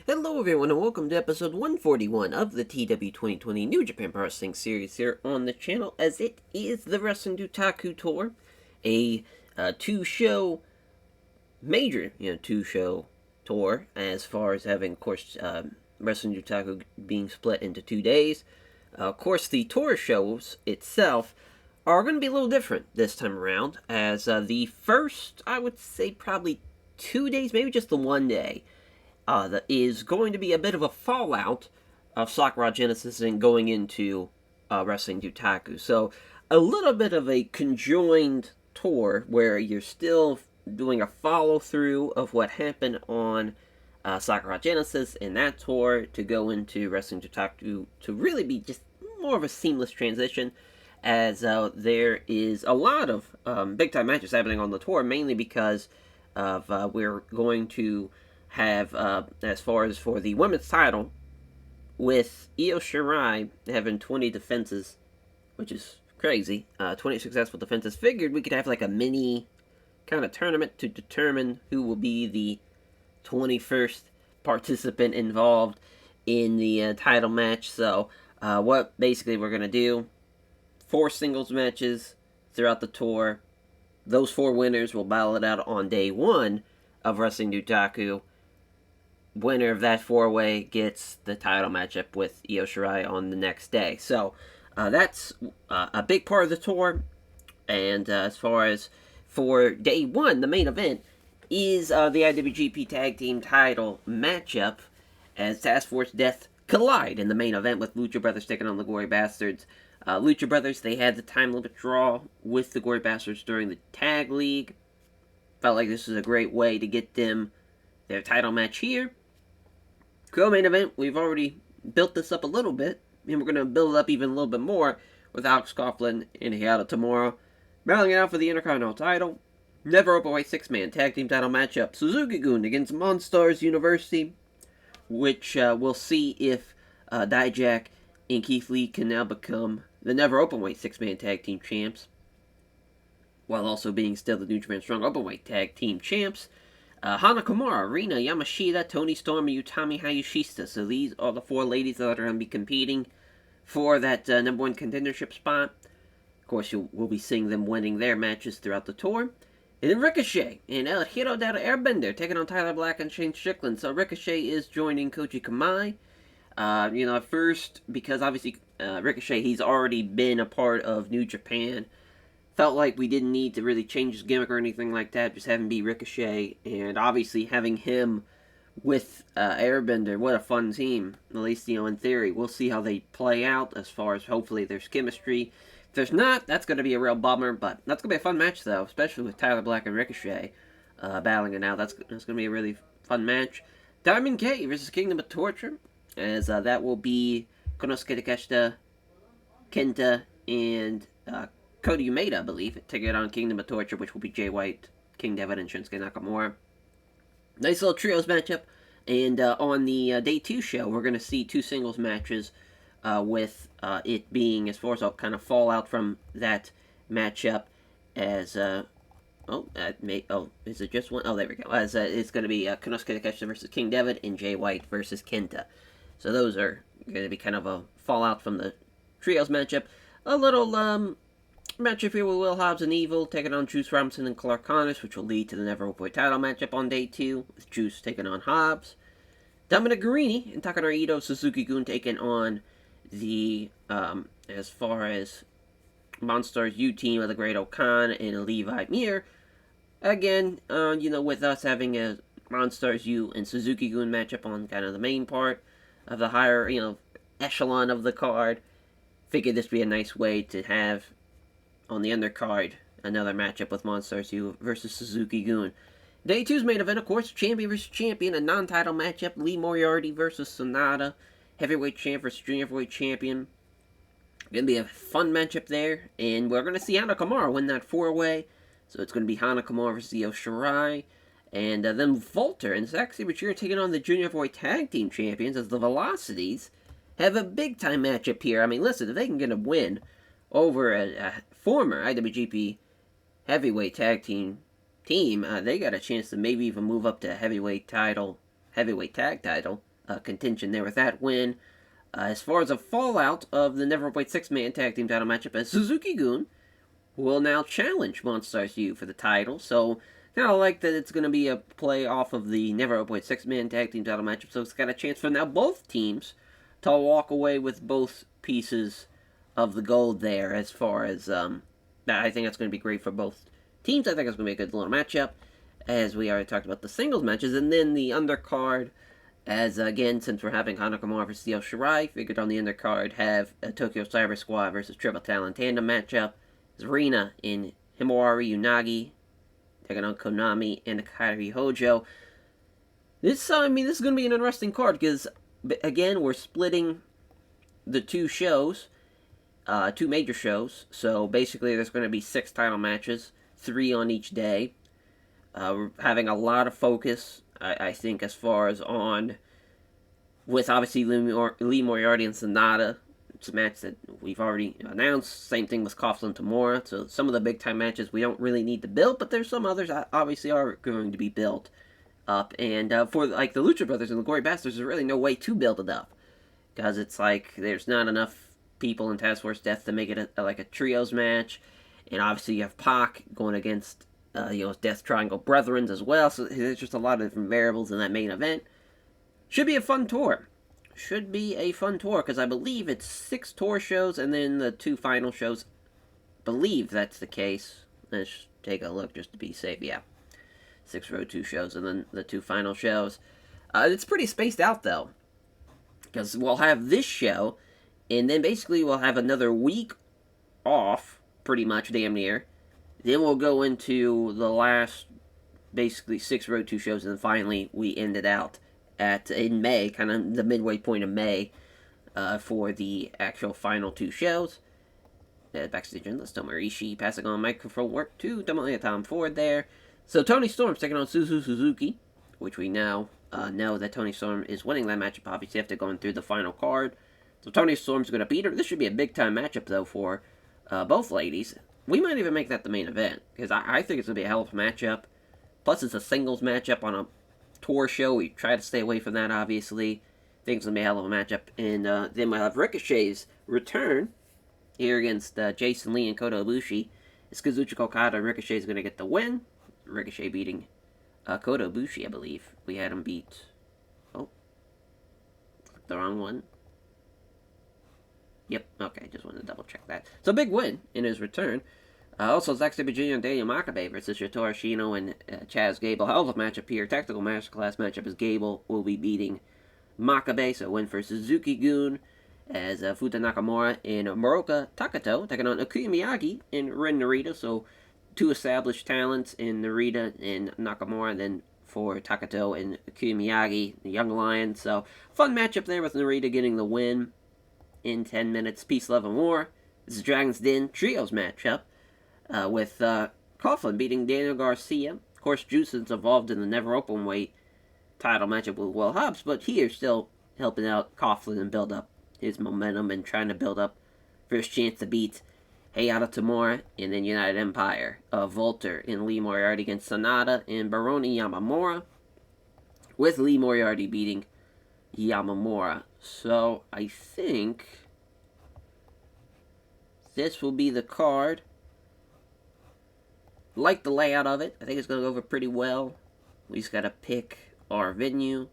Hello everyone and welcome to episode 141 of the TEW 2020 New Japan Pro Wrestling series here on the channel, as it is the Wrestling Dontaku Tour, a two-show, major, two-show tour, as far as having, of course, Wrestling Dontaku being split into 2 days. Of course, the tour shows itself are going to be a little different this time around, as the first, I would say probably 2 days, maybe just the 1 day, that is going to be a bit of a fallout of Sakura Genesis and going into Wrestling Dontaku. So a little bit of a conjoined tour where you're still doing a follow-through of what happened on Sakura Genesis in that tour to go into Wrestling Dontaku to really be just more of a seamless transition, as there is a lot of big-time matches happening on the tour, mainly because of we're going to have, as far as for the women's title, with Io Shirai having 20 defenses, which is crazy, 20 successful defenses, figured we could have like a mini kind of tournament to determine who will be the 21st participant involved in the title match. So, what basically we're going to do, 4 singles matches throughout the tour. Those 4 winners will battle it out on day 1 of Wrestling Dontaku. Winner of that 4-way gets the title matchup with Io Shirai on the next day. So that's a big part of the tour. And as far as for day 1, the main event is the IWGP Tag Team title matchup, as Task Force Death collide in the main event with Lucha Brothers taking on the Glory Bastards. Lucha Brothers, they had the time limit draw with the Glory Bastards during the Tag League. Felt like this was a great way to get them their title match here. Co-main event, we've already built this up a little bit, and we're going to build it up even a little bit more with Alex Coughlin and Hiata Tamura battling it out for the Intercontinental title. Never Openweight 6-man tag team title matchup, Suzuki-gun against Monstars University, which we'll see if Dijak and Keith Lee can now become the Never Openweight 6-man tag team champs, while also being still the New Japan Strong Openweight tag team champs. Hana Kimura, Rina Yamashita, Toni Storm, and Utami Hayashishita. So these are the 4 ladies that are going to be competing for that number 1 contendership spot. Of course, we'll be seeing them winning their matches throughout the tour. And then Ricochet and El Hiro del Airbender taking on Tyler Black and Shane Strickland. So Ricochet is joining Koji Kamai. At first, because obviously Ricochet, he's already been a part of New Japan. Felt like we didn't need to really change his gimmick or anything like that, just have him be Ricochet, and obviously having him with Airbender, what a fun team, at least, in theory. We'll see how they play out, as far as hopefully there's chemistry. If there's not, that's going to be a real bummer, but that's going to be a fun match, though, especially with Tyler Black and Ricochet battling it out. That's going to be a really fun match. Diamond K versus Kingdom of Torture, as that will be Konosuke Takeshita, Kenta, and Cody Umeda, I believe, to get on Kingdom of Torture, which will be Jay White, King Devitt, and Shinsuke Nakamura. Nice little trios matchup. And on the Day 2 show, we're going to see 2 singles matches, with it being, as far as I'll kind of fall out from that matchup, as, is it just one? Oh, there we go. As it's going to be Konosuke Takeshita versus King Devitt and Jay White versus Kenta. So those are going to be kind of a fallout from the trios matchup. A little, matchup here with Will Hobbs and Evil taking on Juice Robinson and Clark Connors, which will lead to the Never Openweight title matchup on Day 2, with Juice taking on Hobbs. Dominic Garrini and Takanori Ito, Suzuki-gun taking on the, as far as Monstars U team of the Great Okan and Levi Mir. Again, with us having a Monstars U and Suzuki-gun matchup on kind of the main part of the higher, echelon of the card. Figured this would be a nice way to have on the undercard another matchup with Monstars U versus Suzuki-gun. Day 2's main event, of course, champion versus champion, a non-title matchup. Lee Moriarty versus Sonata, heavyweight champ versus junior heavyweight champion. Gonna be a fun matchup there, and we're gonna see Hana Kimura win that 4-way. So it's gonna be Hana Kimura versus Io Shirai, and then Volter and Sexy Mature taking on the junior heavyweight tag team champions, as the Velocities have a big time matchup here. I mean, listen, if they can get a win over a former IWGP heavyweight tag team, they got a chance to maybe even move up to heavyweight tag title contention there with that win. As far as a fallout of the Never-Openweight six-man tag team title matchup, as Suzuki-gun will now challenge Monstars U for the title. So, kind of like that it's going to be a play off of the Never-Openweight six-man tag team title matchup. So it's got a chance for now both teams to walk away with both pieces of the gold there. As far as I think that's going to be great for both teams. I think it's going to be a good little matchup, as we already talked about the singles matches, and then the undercard. As, again, since we're having Hanakamura versus Io Shirai, figured on the undercard have a Tokyo Cyber Squad versus Triple Talent Tandem matchup. Rina in Himawari Unagi taking on Konami and Akari Hojo. This is going to be an interesting card because, again, we're splitting the two shows, two major shows. So basically, there's going to be 6 title matches, 3 on each day. We're having a lot of focus, I think, as far as on, with obviously Lee Moriarty and Sonata. It's a match that we've already announced. Same thing with Coughlin Tamura. So some of the big time matches we don't really need to build, but there's some others that obviously are going to be built up. And for like the Lucha Brothers and the Glory Bastards, there's really no way to build it up, because it's like there's not enough people in Task Force Death to make it like a trios match. And obviously you have Pac going against Death Triangle Brethren as well. So there's just a lot of different variables in that main event. Should be a fun tour. Should be a fun tour, because I believe it's 6 tour shows and then the 2 final shows. Believe that's the case. Let's take a look just to be safe. Yeah, 6 Road 2 shows and then the 2 final shows. It's pretty spaced out though, because we'll have this show and then basically we'll have another week off, pretty much, damn near. Then we'll go into the last basically 6 Road 2 shows, and then finally we end it out in May, kind of the midway point of May, for the actual final 2 shows. Backstage in this, Tomohiro Ishii passing on microphone work to Tom Ford there. So Tony Storm's taking on Suzuki, which we now know that Tony Storm is winning that matchup, obviously, after going through the final card. So Tony Storm's going to beat her. This should be a big-time matchup, though, for both ladies. We might even make that the main event, because I think it's going to be a hell of a matchup. Plus, it's a singles matchup on a tour show. We try to stay away from that, obviously. I think it's going to be a hell of a matchup. And then we'll have Ricochet's return here against Jason Lee and Kota Ibushi. It's Kazuchika Okada, and Ricochet's going to get the win. Ricochet beating Kota Ibushi, I believe. We had him beat... Oh. The wrong one. Yep, okay, just wanted to double check that. So, big win in his return. Also, Zack Sabre Jr. and Daniel Makabe versus Shotaro Ashino and Chaz Gable. Hell of a matchup here. Tactical Masterclass matchup as Gable will be beating Makabe. So, win for Suzuki-gun as Futa Nakamura and Moroka Takato taking on Akuya Miyagi and Ren Narita. So, 2 established talents in Narita and Nakamura. And then for Takato and Akuya Miyagi, the Young Lions. So, fun matchup there with Narita getting the win in 10 minutes. Peace, Love, and War. This is Dragon's Den Trios matchup. With Coughlin beating Daniel Garcia. Of course, Justin's involved in the Never Openweight title matchup with Will Hobbs, but he is still helping out Coughlin and build up his momentum and trying to build up for his chance to beat Hayata Tamura and then United Empire. Volter and Lee Moriarty against Sonata and Baroni Yamamura, with Lee Moriarty beating Yamamura. So, I think this will be the card. Like the layout of it. I think it's going to go over pretty well. We just got to pick our venue.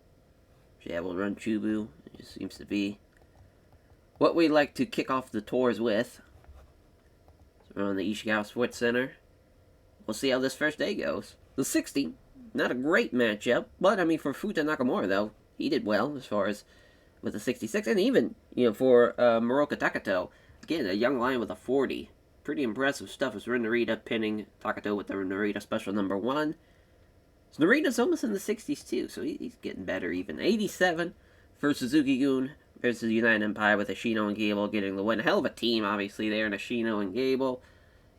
Yeah, we'll run Chubu. It just seems to be what we like to kick off the tours with. So we're on the Ishikawa Sports Center. We'll see how this first day goes. The 60, not a great matchup, but I mean, for Futa Nakamura, though, he did well as far as with the 66, and even, for Moroka Takato, again, a young lion with a 40. Pretty impressive stuff as Ren Narita pinning Takato with the Narita special number 1. So Narita's almost in the 60s too, so he's getting better even. 87 for Suzuki-gun versus United Empire with Ashino and Gable getting the win. Hell of a team, obviously, there in Ashino and Gable.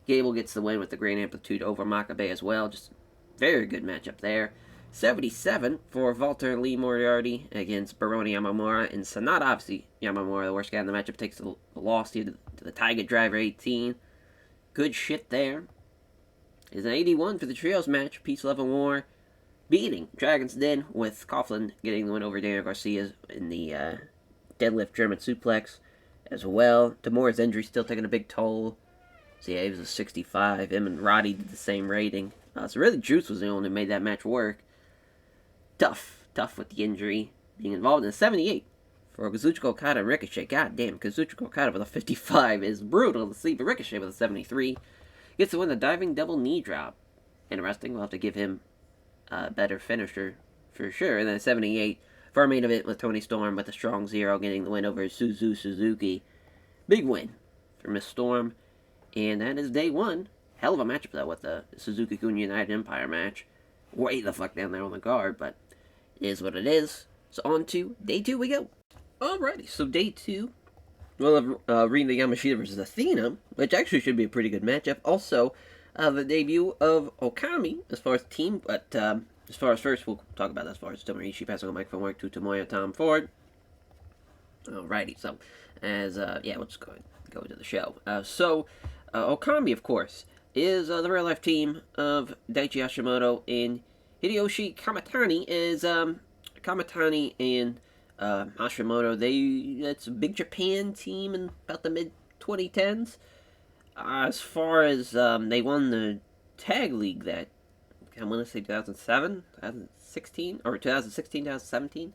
Gable gets the win with the Great Amplitude over Makabe as well. Just very good matchup there. 77 for Volter and Lee Moriarty against Baroni Yamamura and Sonata. Obviously, Yamamura, the worst guy in the matchup, takes the loss to the Tiger Driver 18. Good shit there. Is an 81 for the trios match. Peace, Love, and War beating Dragon's Den, with Coughlin getting the win over Daniel Garcia in the deadlift German suplex as well. Tamora's injury still taking a big toll. So yeah, he was a 65. Him and Roddy did the same rating. So really, Juice was the one who made that match work. Tough with the injury. Being involved in a 78 for Kazuchika Okada and Ricochet. God damn, Kazuchika Okada with a 55 is brutal to see, but Ricochet with a 73 gets to win the diving double knee drop. Interesting, we'll have to give him a better finisher for sure. And then 78 for our main event with Toni Storm with a strong 0, getting the win over Suzuki. Big win for Miss Storm. And that is day 1. Hell of a matchup, though, with the Suzuki-Gun United Empire match. Way the fuck down there on the guard, but it is what it is. So on to day 2 we go. Alrighty, so day 2, we'll have Rina Yamashita versus Athena, which actually should be a pretty good matchup. Also, the debut of Okami as far as team, but as far as first, we'll talk about that as far as Tomohiro Ishii passing on microphone work to Tomoya Tom Ford. Alrighty, so as we'll just go into the show. Okami, of course, is the real life team of Daichi Hashimoto and Hideyoshi Kamitani. Is Kamitani and Hashimoto, that's a big Japan team in about the mid 2010s. As far as they won the tag league that I want to say 2007, 2016, or 2016, 2017.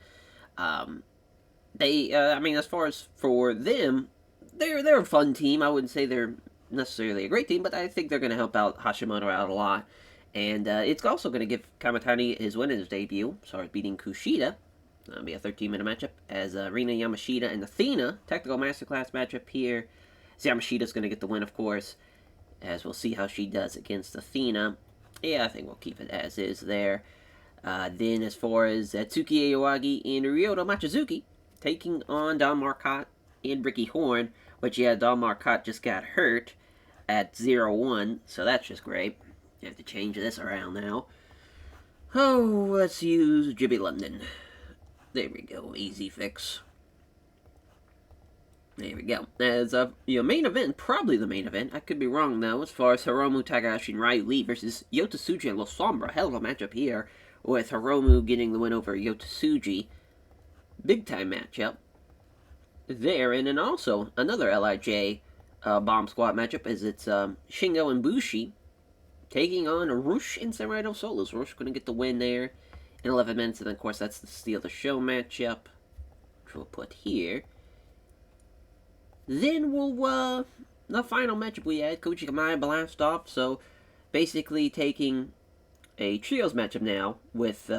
As far as for them, they're a fun team. I wouldn't say they're necessarily a great team, but I think they're going to help out Hashimoto out a lot. And it's also going to give Kamitani his win in his debut, beating Kushida. That'll be a 13-minute matchup, as Rina Yamashita and Athena, technical masterclass matchup here. So Yamashita's going to get the win, of course, as we'll see how she does against Athena. Yeah, I think we'll keep it as is there. Then as far as Tsuki Aoyagi and Ryota Machizuki, taking on Don Marcotte and Ricky Horn, which, yeah, Don Marcotte just got hurt at 0-1, so that's just great. You have to change this around now. Oh, let's use Jimmy London. There we go, easy fix. There we go. As main event, probably the main event. I could be wrong though. As far as Hiromu Takahashi and Ryu Lee versus Yota Tsuji and Los Sombra, hell of a matchup here, with Hiromu getting the win over Yota Tsuji. Big time matchup there, and then also another LIJ Bomb Squad matchup, as it's Shingo and Bushi taking on Rush and Samurai del Solos. Rush going to get the win there in 11 minutes, and then of course that's the Steal the Show matchup, which we'll put here. Then we'll, the final matchup we had, Koji Kamai Blast Off, so basically taking a trios matchup now with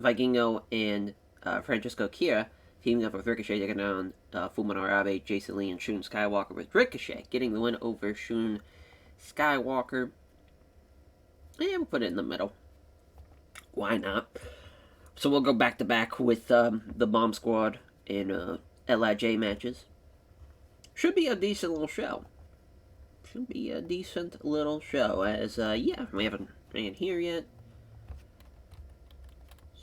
Vikingo and Francesco Kira, teaming up with Ricochet, taking on Fumino Arabe, Jason Lee, and Shun Skywalker, with Ricochet getting the win over Shun Skywalker. And we'll put it in the middle. Why not? So we'll go back to back with the Bomb Squad and LIJ matches. Should be a decent little show. As, we haven't ran here yet.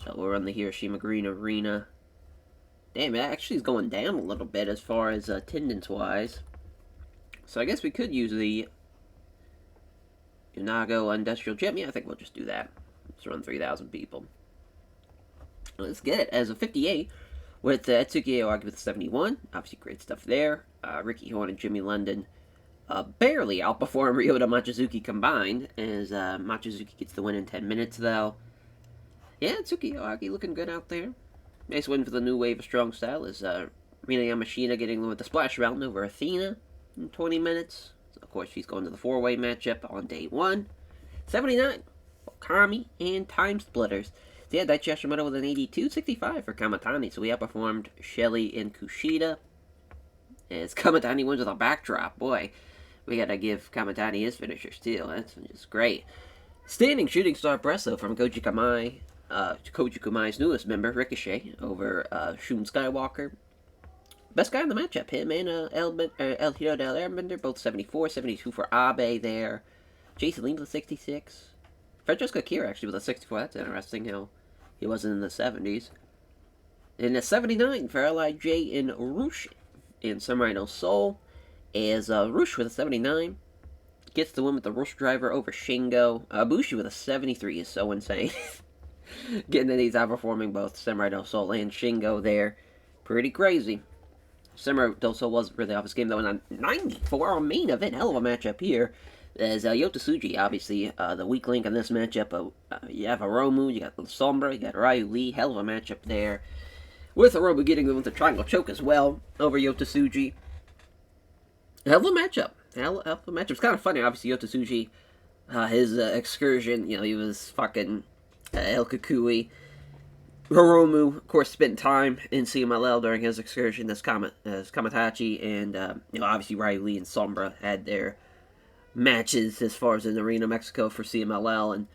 So we're on the Hiroshima Green Arena. Damn, it actually is going down a little bit as far as attendance-wise. So I guess we could use the Unago Industrial Gym. Yeah, I think we'll just do that. Let's run 3,000 people. Let's get it. As a 58, with Tsuki Aoyagi with 71. Obviously great stuff there. Ricky Horn and Jimmy London barely outperform Ryota Machizuki combined, as Machizuki gets the win in 10 minutes, though. Yeah, Tsuki Aoyagi looking good out there. Nice win for the new wave of strong style, as Rina Yamashita getting with the Splash Mountain over Athena in 20 minutes. So of course, she's going to the 4-way matchup on day 1. 79, Okami and Time Splitters. So yeah, Daichi Hashimoto with an 82, 65 for Kamitani. So we outperformed Shelly and Kushida. As Kamitani wins with a backdrop. Boy, we gotta give Kamitani his finishers too. That's just great. Standing shooting star press, though, from Koji Kamai's newest member, Ricochet, over Shun Skywalker. Best guy in the matchup, him and El Hiro del Airbender, both 74, 72 for Abe there. Jason Lee with a 66. Francesco Kira actually with a 64. That's interesting how he wasn't in the 70s. And a 79 for LIJ and Rush in Samurai no Soul, as Rush with a 79 gets the win with the Rush driver over Shingo. Bushi with a 73 is so insane. Getting that he's outperforming both Samurai Del Sol and Shingo there. Pretty crazy. Samurai Del Sol wasn't really off his game though. And 90 for our main event. Hell of a matchup here. As Yota Tsuji, obviously, the weak link in this matchup. You have Hiromu, you got Sombra, you got Ryu Lee. Hell of a matchup there. With Hiromu getting with the triangle choke as well over Yota Tsuji. Hell of a matchup. Hell of a matchup. It's kind of funny, obviously, Yota Tsuji, his excursion, he was fucking El Kukui. Hiromu, of course, spent time in CMLL during his excursion as Kamatachi, and, obviously Ryu Lee and Sombra had their matches as far as in Arena Mexico for CMLL, and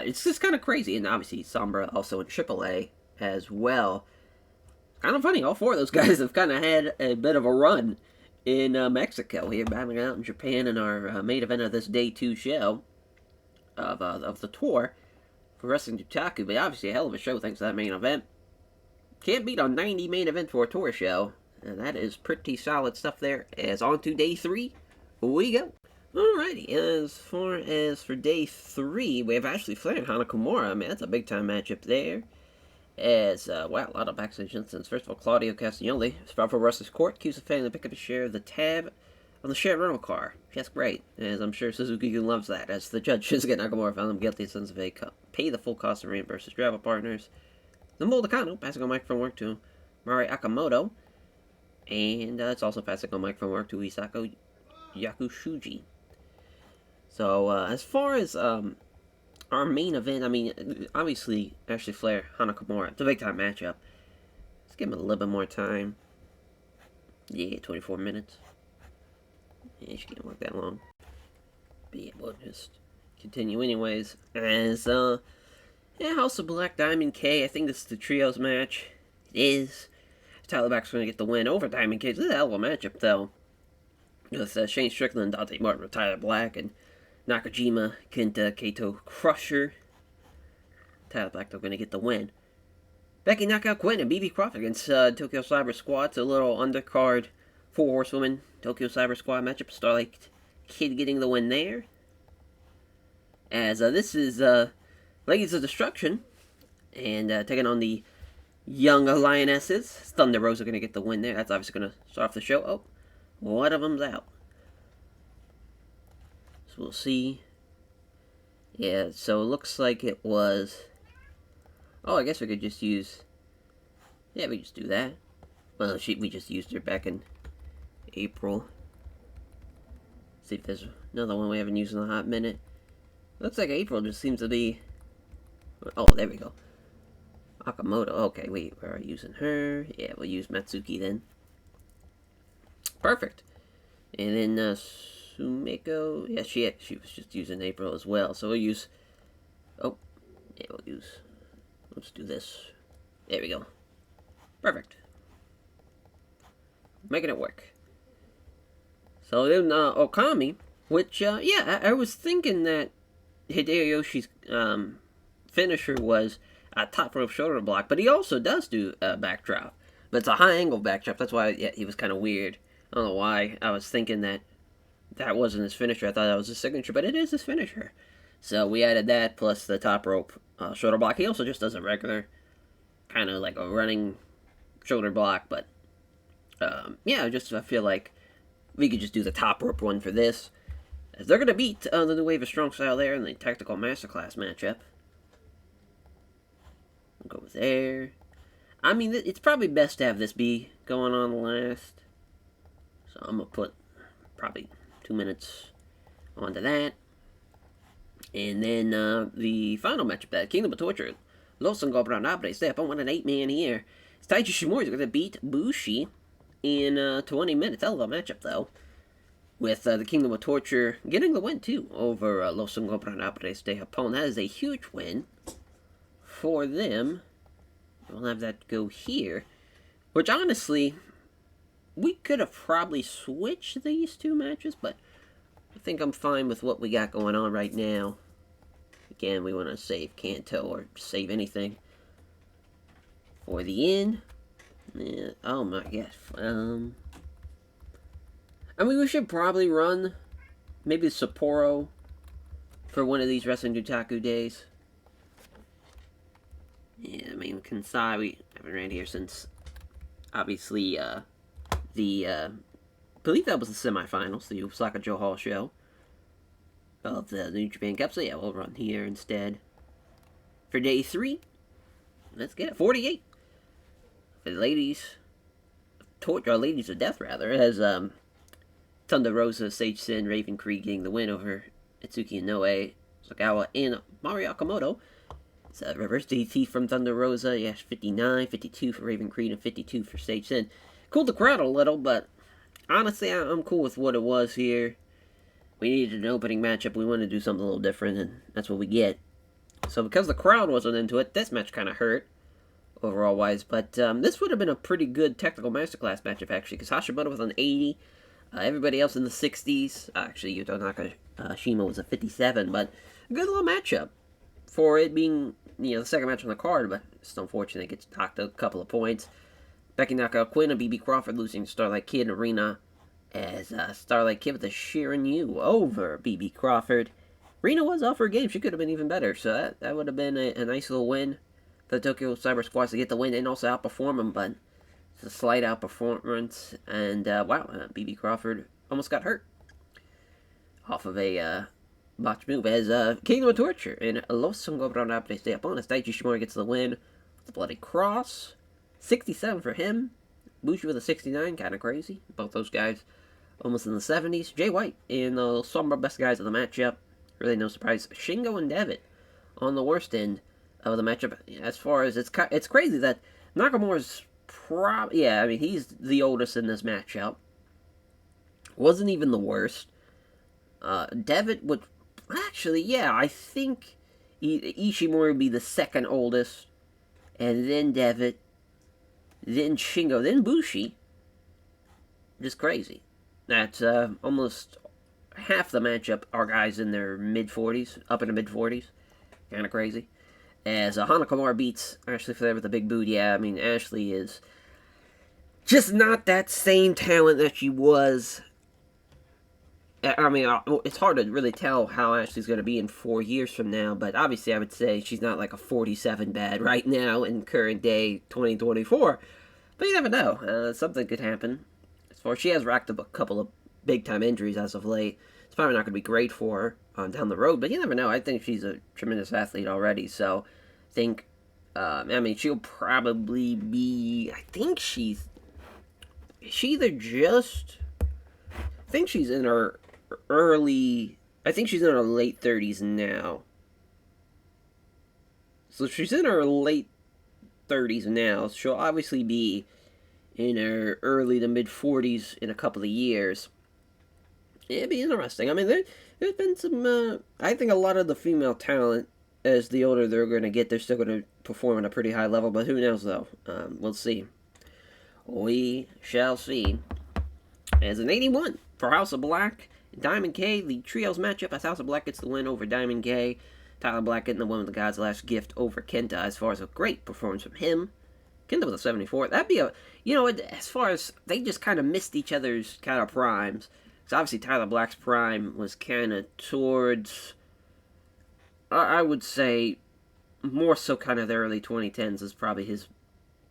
it's just kind of crazy. And obviously Sombra also in AAA as well. Kind of funny, all four of those guys have kind of had a bit of a run in Mexico here, battling out in Japan in our main event of this Day 2 show of the tour for Wrestling Dontaku. But obviously a hell of a show thanks to that main event. Can't beat on 90 main event for a tour show. And that is pretty solid stuff there. As on to Day 3 we go. Alrighty, as far as for Day 3, we have Ashley Flair and Hana Kimura. Man, that's a big-time matchup there. As, wow, a lot of backstage incidents. First of all, Claudio Castagnoli, Powerful Wrestlers Court, accused of failing to pick up a share of the tab on the shared rental car. That's great, as I'm sure Suzuki loves that, as the judge Shinsuke Nakamura found him guilty of sins of pay the full cost of reimburse his travel partners. The Moldacano, passing on microphone work to Mari Akamoto, and it's also passing on microphone work to Isako Yakushuji. So, as far as our main event, I mean, obviously, Ashley Flair, Hana Kimura, it's a big-time matchup. Let's give him a little bit more time. Yeah, 24 minutes. Yeah, she can't work that long. But yeah, we'll just continue anyways. As, House of Black, Diamond K, I think this is the trios match. It is. Tyler Black's going to get the win over Diamond K. This is a hell of a matchup, though. With Shane Strickland, Dante Martin with Tyler Black, and Nakajima, Kenta, Kato, Crusher. Tyler Black, they're going to get the win. Becky knockout Quinn and BB Crawford against Tokyo Cyber Squad. It's a little undercard 4 Horsewomen Tokyo Cyber Squad matchup. Starlight Kid getting the win there. As this is Ladies of Destruction. And taking on the Young Lionesses. Thunder Rose are going to get the win there. That's obviously going to start off the show. Oh, one of them's out. We'll see. Yeah, so it looks like it was... Oh, I guess we could just use... Yeah, we just do that. Well, we just used her back in April. See if there's another one we haven't used in a hot minute. Looks like April just seems to be... Oh, there we go. Akamoto. Okay, wait, we're using her. Yeah, we'll use Matsuki then. Perfect. And then, Sumiko, yeah, she was just using April as well, so we'll use, let's do this, there we go, perfect, making it work. So then, Okami, which, I was thinking that Hideo Yoshi's, finisher was a top rope shoulder block, but he also does do a backdrop, but it's a high angle backdrop, that's why, he was kind of weird. I don't know why I was thinking that wasn't his finisher. I thought that was his signature, but it is his finisher. So we added that plus the top rope shoulder block. He also just does a regular, kind of like a running shoulder block, but I feel like we could just do the top rope one for this. As they're going to beat the New Wave of Strong Style there in the Tactical Masterclass matchup. We'll go with there. I mean, it's probably best to have this be going on last. So I'm going to put probably 2 minutes onto that. And then the final matchup, that Kingdom of Torture. Los Ingobernables, they up on an 8-man here. Taiji Shimori is going to beat Bushi in 20 minutes. Hell of a matchup, though. With the Kingdom of Torture getting the win, too, over Los Ingobernables de Japón. That is a huge win for them. We'll have that go here. Which, honestly, we could have probably switched these two matches, but I think I'm fine with what we got going on right now. Again, we want to save Kanto or save anything for the end. Yeah, oh my gosh. I mean, we should probably run maybe Sapporo for one of these Wrestling Dontaku days. Yeah, I mean, Kansai, we haven't ran here since, obviously, I believe that was the semifinals, the Osaka Joe Hall show of the New Japan Cup. So yeah, we'll run here instead. For day 3, let's get it. 48. For the ladies, ladies of death, rather, as Thunder Rosa, Sage Sin, Raven Creed getting the win over Itsuki Inoue, Sakawa, and Mario Akamoto. It's a reverse DT from Thunder Rosa. Yes, 59, 52 for Raven Creed, and 52 for Sage Sin. Cooled the crowd a little, but honestly, I'm cool with what it was here. We needed an opening matchup. We wanted to do something a little different, and that's what we get. So because the crowd wasn't into it, this match kind of hurt, overall wise. But this would have been a pretty good technical masterclass matchup, actually, because Hashimoto was on 80. Everybody else in the 60s. Actually, Yuto Nakashima was a 57, but a good little matchup for it being, the second match on the card, but it's unfortunate it gets knocked a couple of points. Becky Knockout Quinn and BB Crawford losing to Starlight Kid and Arena, as Starlight Kid with a Sheeran U over BB Crawford. Rena was off her game. She could have been even better, so that would have been a nice little win for the Tokyo Cyber Squads to get the win and also outperform them, but it's a slight outperformance, and BB Crawford almost got hurt off of a botch move as Kingdom of Torture and Los Ingobernables de Opponents. Daichi Shimori gets the win with the Bloody Cross. 67 for him. Bushi with a 69, kind of crazy. Both those guys almost in the 70s. Jay White and the Sombra best guys of the matchup. Really no surprise. Shingo and Devitt on the worst end of the matchup. As far as it's crazy that Nakamura's he's the oldest in this matchup. Wasn't even the worst. Devitt would actually, I think Ishimori would be the second oldest, and then Devitt, then Shingo, then Bushi. Just crazy. That's almost half the matchup are guys in their mid-40s, up in the mid-40s. Kind of crazy. As Hana Kimura beats Ashley Flair with a big boot. Yeah, I mean, Ashley is just not that same talent that she was. I mean, it's hard to really tell how Ashley's going to be in 4 years from now, but obviously I would say she's not like a 47 bad right now in current day 2024. But you never know. Something could happen. As far as she has racked up a couple of big-time injuries as of late. It's probably not going to be great for her down the road, but you never know. I think she's a tremendous athlete already, so I think, she'll probably be, I think she's either just, I think she's in her late 30s now. So if she's in her late 30s now, she'll obviously be in her early to mid 40s in a couple of years. It'd be interesting. I mean, there's been some, I think a lot of the female talent, as the older they're going to get, they're still going to perform at a pretty high level, but who knows, though. We'll see. We shall see. As an 81 for House of Black, Diamond K, the trios matchup, as House of Black gets the win over Diamond K. Tyler Black getting the win with the God's Last Gift over Kenta, as far as a great performance from him. Kenta with a 74. That'd be as far as they just kind of missed each other's kind of primes. Because obviously Tyler Black's prime was kind of towards, I would say, more so kind of the early 2010s is probably his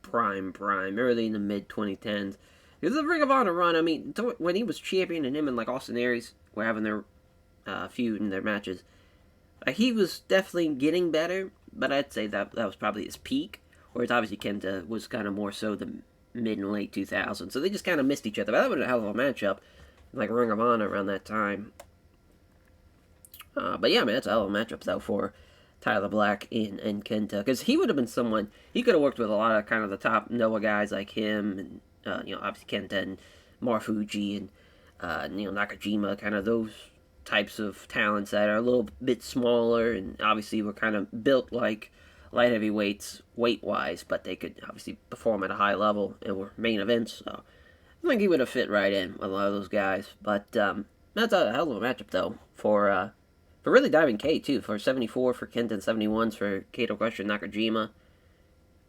prime, early in the mid 2010s. Because the Ring of Honor run, I mean, when he was champion and him and like Austin Aries were having their feud in their matches, he was definitely getting better, but I'd say that was probably his peak. Whereas obviously Kenta was kind of more so the mid and late 2000s. So they just kind of missed each other. But that would have been a hell of a matchup, like Ring of Honor around that time. But yeah, man, that's a hell of a matchup, though, for Tyler Black and Kenta. Because he would have been someone, he could have worked with a lot of kind of the top Noah guys like him, and, obviously Kenta and Marufuji and, Nakajima, kind of those types of talents that are a little bit smaller, and obviously were kind of built like light heavyweights weight-wise, but they could obviously perform at a high level and were main events, so I think he would have fit right in with a lot of those guys. But that's a hell of a matchup, though, for really Diamond K, too, for 74 for Kenta and 71s for Kato Crusher and Nakajima.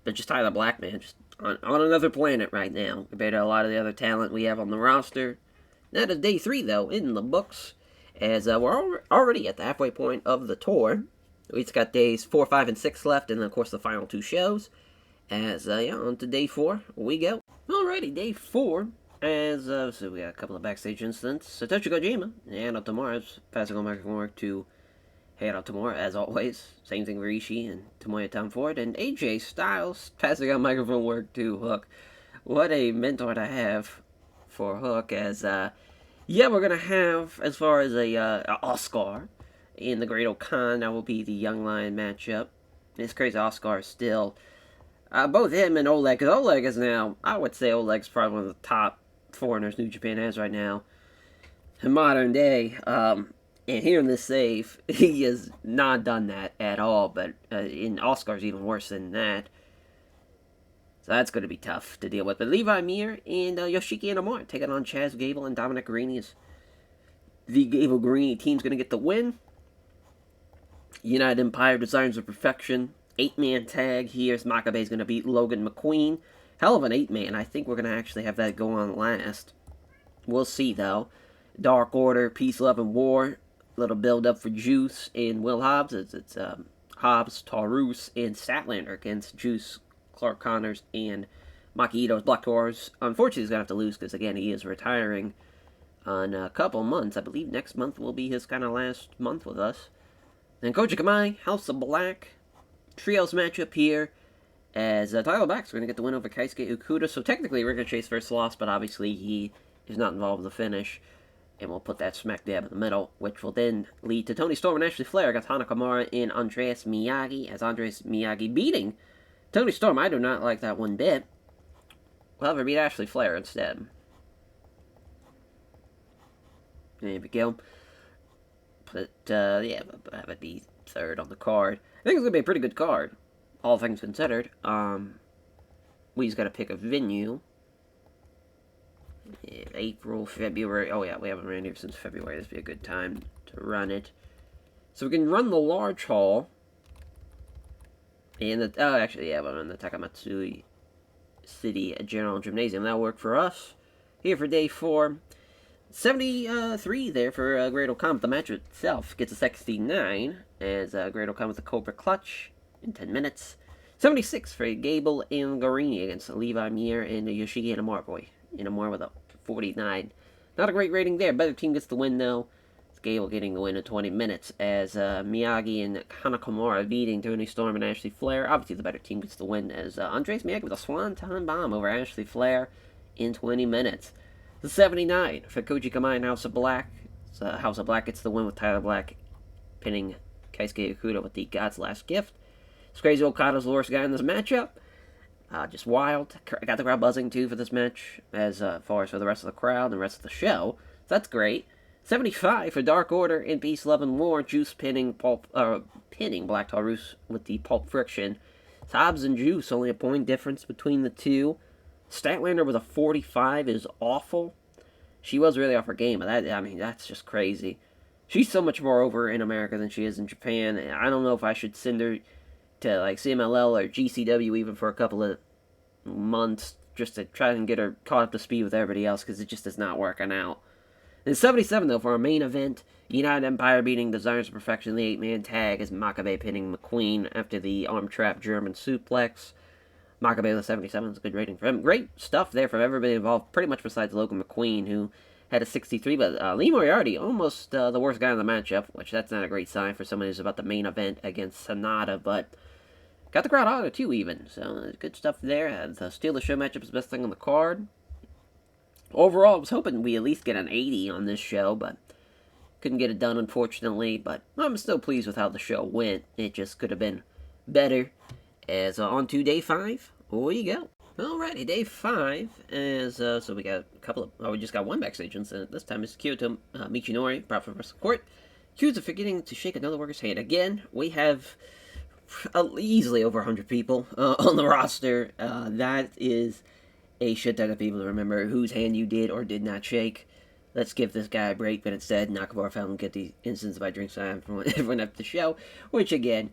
But just Tyler Black, man, just on another planet right now, compared to a lot of the other talent we have on the roster. That is day 3, though, in the books, as we're already at the halfway point of the tour. We just got days 4, 5, and 6 left, and then, of course, the final 2 shows. As, on to day 4, we go. Alrighty, day 4, so we got a couple of backstage incidents. Satoshi Kojima and Tamura's passing on microphone work to Head Tamura, as always. Same thing for Ishii and Tomoya Tom Ford. And AJ Styles passing out microphone work to Hook. What a mentor to have for Hook, as, we're gonna have, as far as a Oscar in the Great Okan, that will be the Young Lion matchup. It's crazy, Oscar is still... both him and Oleg, because Oleg is now, I would say Oleg's probably one of the top foreigners New Japan has right now in modern day. And here in this save, he has not done that at all, but in Oscar's even worse than that. So that's going to be tough to deal with. But Levi Mir and Yoshiki Inamura taking on Chaz Gable and Dominic Garini's. The Gable Garini team's going to get the win. United Empire Designs of Perfection. 8-man tag here. Makabe's going to beat Logan McQueen. Hell of an 8-man. I think we're going to actually have that go on last. We'll see, though. Dark Order, Peace, Love, and War. Little build-up for Juice and Will Hobbs. It's Hobbs, Taurus, and Statlander against Juice, Clark Connors, and Maki Ito's Black Taurus. Unfortunately, he's going to have to lose because, again, he is retiring on a couple months. I believe next month will be his kind of last month with us. Then Koji Kamai, House of Black. Trios matchup here, as Tyler Black's going to get the win over Keisuke Okuda. So technically Ricochet's first loss, but obviously he is not involved in the finish. And we'll put that smack dab in the middle, which will then lead to Tony Storm and Ashley Flair against Hana Kimura and Andreas Miyagi, as Andreas Miyagi beating Tony Storm. I do not like that one bit. We'll have her beat Ashley Flair instead. There we go. But, have it be third on the card. I think it's going to be a pretty good card, all things considered. We just got to pick a venue. April, February. Oh, yeah, we haven't ran here since February. This would be a good time to run it. So we can run the large hall. And we're in the Takamatsui City General Gymnasium. That'll work for us. Here for day 4. 73 there for Great Okan, but the match itself gets a 69, as Great Okan with the Cobra Clutch in 10 minutes. 76 for Gable and Garini against Levi Mir and Yoshiki Inamura. Boy, Inamura with a 49. Not a great rating there. Better team gets the win, though. It's Gable getting the win in 20 minutes, as Miyagi and Hana Kimura beating Tony Storm and Ashley Flair. Obviously, the better team gets the win, as Andreas Miyagi with a Swanton Bomb over Ashley Flair in 20 minutes. The 79 for Koji Kamai and House of Black. House of Black gets the win with Tyler Black pinning Keisuke Okuda with the God's Last Gift. It's crazy Okada's the worst guy in this matchup. Just wild. Got the crowd buzzing, too, for this match, as far as for the rest of the crowd and the rest of the show. So that's great. 75 for Dark Order in Peace, Love, and War. Juice pinning Black Taurus with the Pulp Friction. It's Hobbs and Juice, only a point difference between the two. Statlander with a 45 is awful. She was really off her game, but that's just crazy. She's so much more over in America than she is in Japan. I don't know if I should send her to, like, CMLL or GCW even for a couple of months just to try and get her caught up to speed with everybody else, because it just is not working out. And 77, though, for our main event, United Empire beating Desires of Perfection, the 8-man tag, as Makabe pinning McQueen after the arm trap German suplex. Makabe with 77 is a good rating for him. Great stuff there from everybody involved, pretty much besides Logan McQueen, who had a 63, but Lee Moriarty, almost the worst guy in the matchup, which that's not a great sign for someone who's about the main event against Sonata, but got the crowd out too, even, so good stuff there. The Steal the Show matchup is the best thing on the card. Overall, I was hoping we at least get an 80 on this show, but couldn't get it done, unfortunately, but I'm still pleased with how the show went. It just could have been better. As on to day 5, away you go. Alrighty, day 5 is, so we got a couple of, we just got one backstage incident. This time it's Kyoto Michinori, brought from Wrestling Court, accused of forgetting to shake another worker's hand. Again, we have easily over 100 people on the roster. That is a shit ton of people to remember whose hand you did or did not shake. Let's give this guy a break, but instead, Nakamura found him get the instance by drinks time from everyone after the show, which again,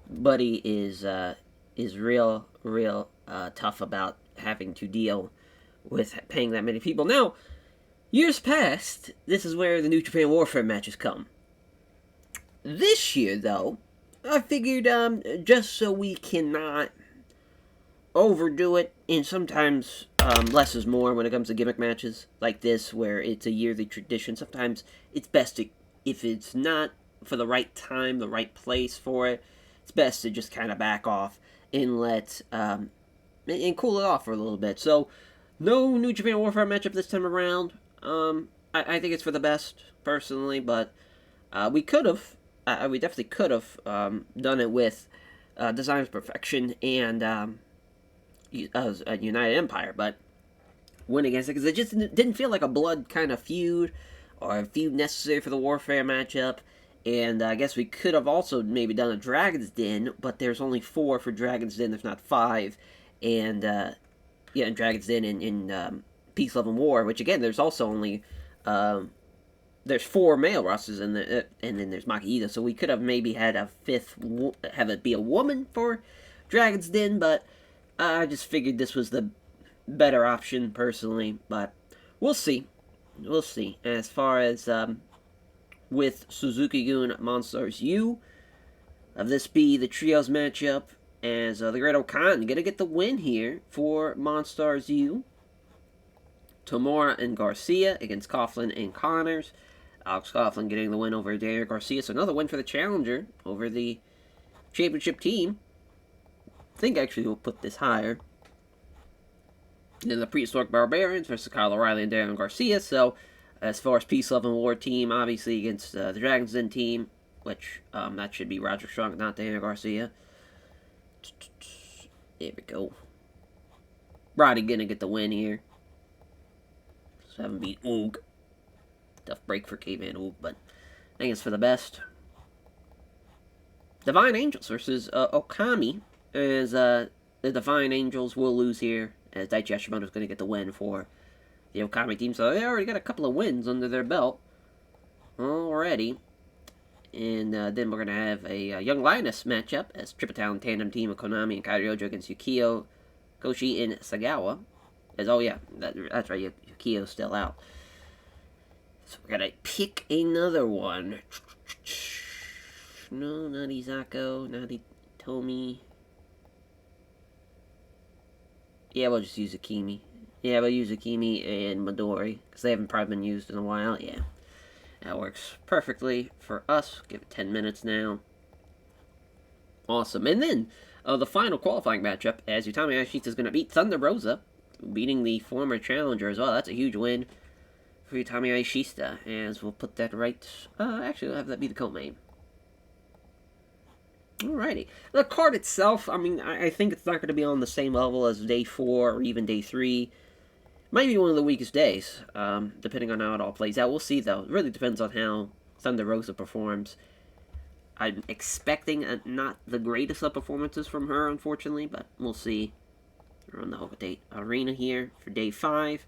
Buddy is real tough about having to deal with paying that many people. Now, years past, this is where the New Japan Warfare matches come. This year, though, I figured, just so we cannot overdo it, and sometimes less is more when it comes to gimmick matches like this, where it's a yearly tradition. Sometimes it's best to, if it's not for the right time, the right place for it, it's best to just kind of back off and let and cool it off for a little bit. So, no New Japan Warfare matchup this time around. I think it's for the best personally, but we could have, we definitely could have done it with Design's Perfection and United Empire, but went against it because it just didn't feel like a blood kind of feud or a feud necessary for the Warfare matchup. And I guess we could have also maybe done a Dragon's Den, but there's only 4 for Dragon's Den, there's not 5. And, yeah, and Dragon's Den in Peace, Love, and War, which again, there's also only, there's 4 male rosters, and then there's Maki Ito, so we could have maybe had a 5th, have it be a woman for Dragon's Den, but I just figured this was the better option, personally, but we'll see. We'll see. As far as, with Suzuki-gun Monstars U, of this be the trios matchup, as the Great Okan gonna get the win here for Monstars U. Tamura and Garcia against Coughlin and Connors. Alex Coughlin getting the win over Daniel Garcia, so another win for the challenger over the championship team. I think actually we'll put this higher. Then the Prehistoric Barbarians versus Kyle O'Reilly and Daniel Garcia. So, as far as Peace, Love, and War team, obviously against the Dragon's Den team, which that should be Roger Strong, not Daniel Garcia. There we go. Roddy gonna get the win here. 7 beat Oog. Tough break for Caveman Oog, but I think it's for the best. Divine Angels versus Okami, as the Divine Angels will lose here, as Daichi Hashimoto is going to get the win for the Okami team. So they already got a couple of wins under their belt already. And then we're going to have a Young Lioness matchup as Triple Talent Tandem Team of Konami and Kairyojo against Yukio, Koshi, and Sagawa. As, oh yeah, that's right, Yukio's still out. So we're going to pick another one. No, not Izako, not Itomi. Yeah, we'll just use Akimi. Yeah, we'll use Akimi and Midori, because they haven't probably been used in a while. Yeah, that works perfectly for us. Give it 10 minutes now. Awesome. And then, the final qualifying matchup, as Utami Hayashishita is going to beat Thunder Rosa, beating the former challenger as well. That's a huge win for Utami Hayashishita, as we'll put that right. Actually, we'll have that be the co-main. Alrighty. The card itself, I mean, I think it's not going to be on the same level as Day 4 or even Day 3. Might be one of the weakest days, depending on how it all plays out. We'll see, though. It really depends on how Thunder Rosa performs. I'm expecting not the greatest of performances from her, unfortunately, but we'll see. We're on the Okadate Arena here for Day 5.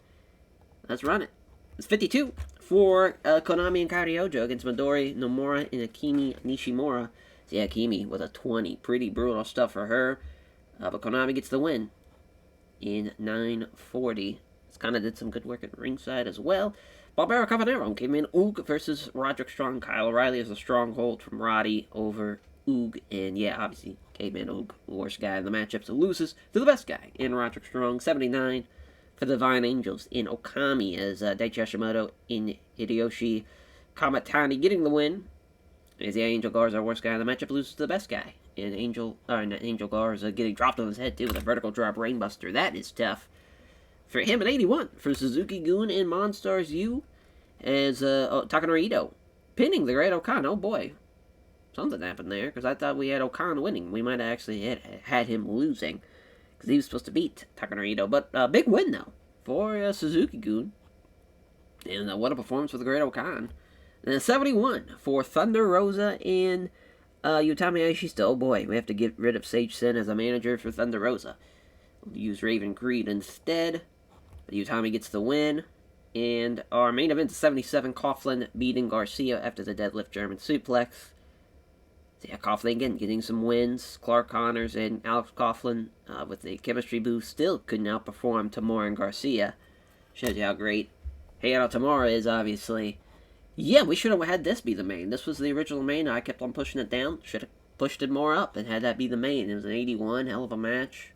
Let's run it. It's 52 for Konami and Kairyojo against Midori, Nomura, and Akimi Nishimura. So yeah, Akimi with a 20. Pretty brutal stuff for her. But Konami gets the win in 9:40. It's kind of did some good work at ringside as well. Barbaro Cabanero came in Oog versus Roderick Strong. Kyle O'Reilly is a stronghold from Roddy over Oog. And yeah, obviously, Caveman Oog, the worst guy in the matchup, so loses to the best guy in Roderick Strong. 79 for the Divine Angels in Okami as Daichi Hashimoto in Hideyoshi Kamatani getting the win. As the Angel Garza, worst guy in the matchup, loses to the best guy. And Angel Garza getting dropped on his head, too, with a vertical drop rainbuster. That is tough. For him at 81, for Suzuki-gun and Monstars U, as Takanori Ito pinning the Great Okan. Oh, boy. Something happened there, because I thought we had Okan winning. We might have actually had him losing, because he was supposed to beat Takanori Ito. But big win, though, for Suzuki-gun. And what a performance for the Great Okan. And 71 for Thunder Rosa and Utami Hayashishita. Oh boy, we have to get rid of Sage Sen as a manager for Thunder Rosa. We'll use Raven Creed instead. But Utami gets the win. And our main event is 77, Coughlin beating Garcia after the deadlift German suplex. So yeah, Coughlin again getting some wins. Clark Connors and Alex Coughlin with the chemistry boost still couldn't outperform Tamura and Garcia. Shows you how great Heiharu Tamura is, obviously. Yeah, we should have had this be the main. This was the original main. I kept on pushing it down. Should have pushed it more up and had that be the main. It was an 81, hell of a match.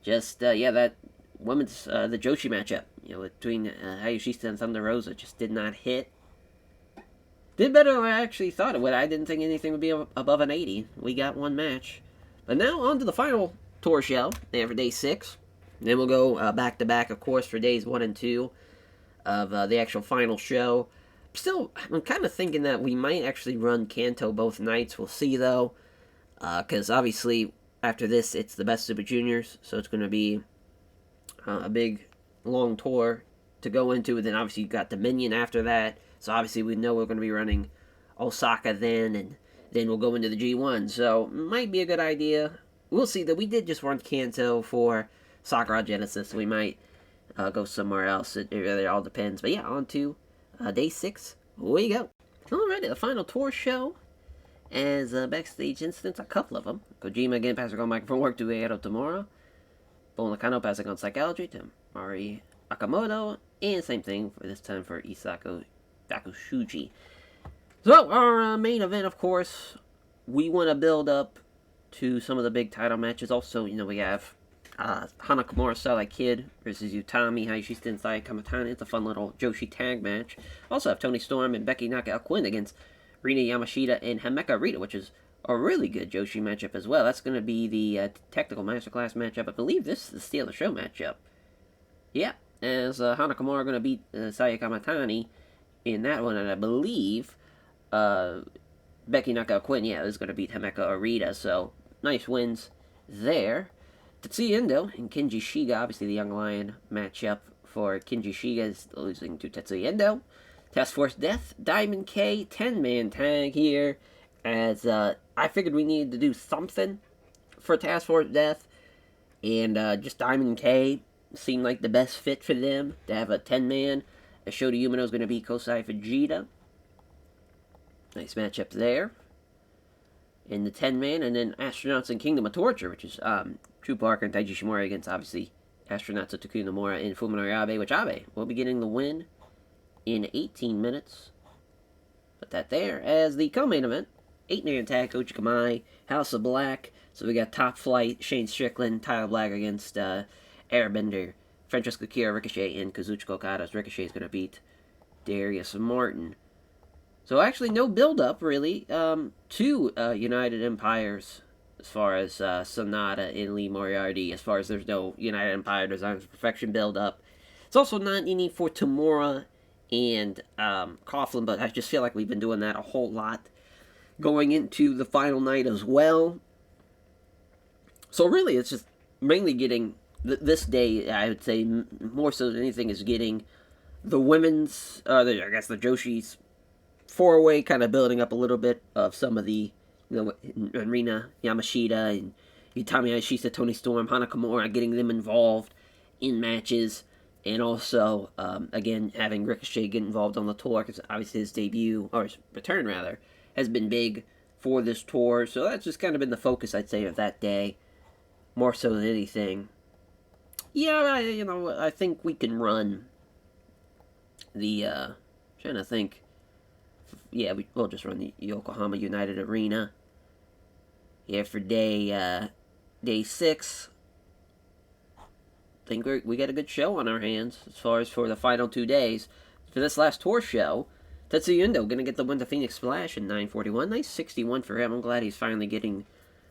Just, yeah, that women's, the Joshi matchup, between Hayashishita and Thunder Rosa just did not hit. Did better than I actually thought it would. I didn't think anything would be above an 80. We got one match. But now on to the final tour show, there for day 6. Then we'll go back-to-back, of course, for days 1 and 2 of the actual final show. Still, I'm kind of thinking that we might actually run Kanto both nights. We'll see, though. Because, obviously, after this, it's the Best Super Juniors. So it's going to be a big, long tour to go into. And then, obviously, you've got Dominion after that. So, obviously, we know we're going to be running Osaka then. And then we'll go into the G1. So, might be a good idea. We'll see, that we did just run Kanto for Sakura Genesis. So we might go somewhere else. It really all depends. But yeah, on to day 6. Away you go. Alrighty, the final tour show. As backstage incidents, a couple of them. Kojima again passing on microphone work to Eiro Tamura. Bull Nakano passing on psychology to Mari Akamoto. And same thing for this time for Isako Takushuji. So, our main event, of course, we want to build up to some of the big title matches. Also, we have Hana Kimura Starlight Kid versus Utami Hayashishita and Saya Kamatani. It's a fun little Joshi tag match. Also have Toni Storm and Becky Knockout Quinn against Rina Yamashita and Himeka Rita, which is a really good Joshi matchup as well. That's going to be the Technical Masterclass matchup. I believe this is the Steal the Show matchup. Yeah, as Hana Kimura going to beat Saya Kamatani in that one, and I believe Becky Knockout Quinn, is going to beat Himeka Rita. So, nice wins there. Tetsuya Endo and Kenji Shiga, obviously the Young Lion matchup for Kenji Shiga is losing to Tetsuya Endo. Task Force Death, Diamond K, 10-man tag here, as I figured we needed to do something for Task Force Death, and just Diamond K seemed like the best fit for them to have a 10-man. Shota Umino is going to beat Kosai Fujita. Nice matchup there. In the 10-man, and then Astronauts and Kingdom of Torture, which is True Parker and Taiji Shimori against, obviously, Astronauts of Taku Nomura and Fuminori Abe, which Abe will be getting the win in 18 minutes. Put that there. As the co-main event, 8-man tag, Koji Kamai, House of Black. So we got Top Flight, Shane Strickland, Tyler Black against Airbender, Francesco Kira, Ricochet, and Kazuchika Okada. Ricochet is going to beat Darius Martin. So actually no build-up, really, to United Empires as far as Sonata and Lee Moriarty, as far as there's no United Empire Designs of Perfection build-up. It's also not any for Tamura and Coughlin, but I just feel like we've been doing that a whole lot going into the final night as well. So really, it's just mainly getting, this day, I would say, more so than anything, is getting the women's, I guess the Joshi's 4-way, kind of building up a little bit of some of the, Rina Yamashita and Utami Hayashishita, Toni Storm, Hana Kimura, getting them involved in matches, and also, again, having Ricochet get involved on the tour, because obviously his debut, or his return rather, has been big for this tour, so that's just kind of been the focus, I'd say, of that day, more so than anything. Yeah, I think we can run the, trying to think, yeah, we'll just run the Yokohama United Arena. Yeah, for day 6. I think we got a good show on our hands as far as for the final 2 days. For this last tour show, Tetsuya Endo going to get the win to Phoenix Splash in 9:41. Nice 61 for him. I'm glad he's finally getting